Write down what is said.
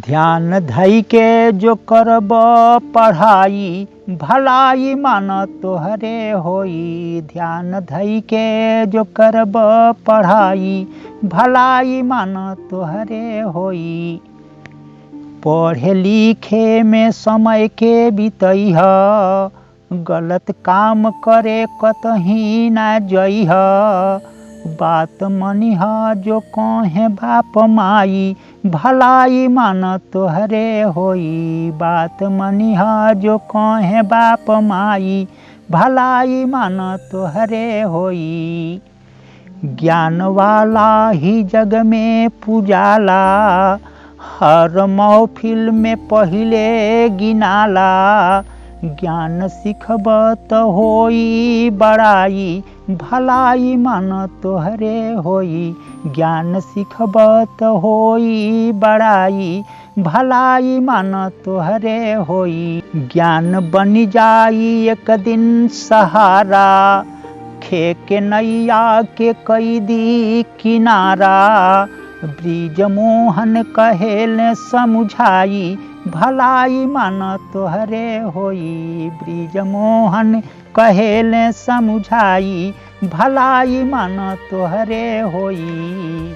ध्यान धई के जो करब पढ़ाई, भलाई मान तोहरे होई। ध्यान धई के जो करब पढ़ाई, भलाई मान तोहरे होई। पढ़े लिखे में समय के बितैह, गलत काम करे कतही ना जइह। बात मनिह जो कहे बाप माई, भलाई मान तोहरे होई। बात मनिह जो कहे बाप माई, भलाई मान तोहरे होई। ज्ञान वाला ही जग में पूजाला, हर महफिल में पहिले गिनाला। ज्ञान सिखब त होई बड़ाई, भलाई मान तोहरे होई। ज्ञान सिखब त होई बड़ाई, भलाई मान तोहरे होई। ज्ञान बन जाई एक दिन सहारा, खे के नैया के कैदी किनारा। ब्रिज मोहन कहेल समुझाई, भलाई मान तोहरे होई। ब्रिज मोहन कहेल समुझाई, भलाई मान तोहरे होई।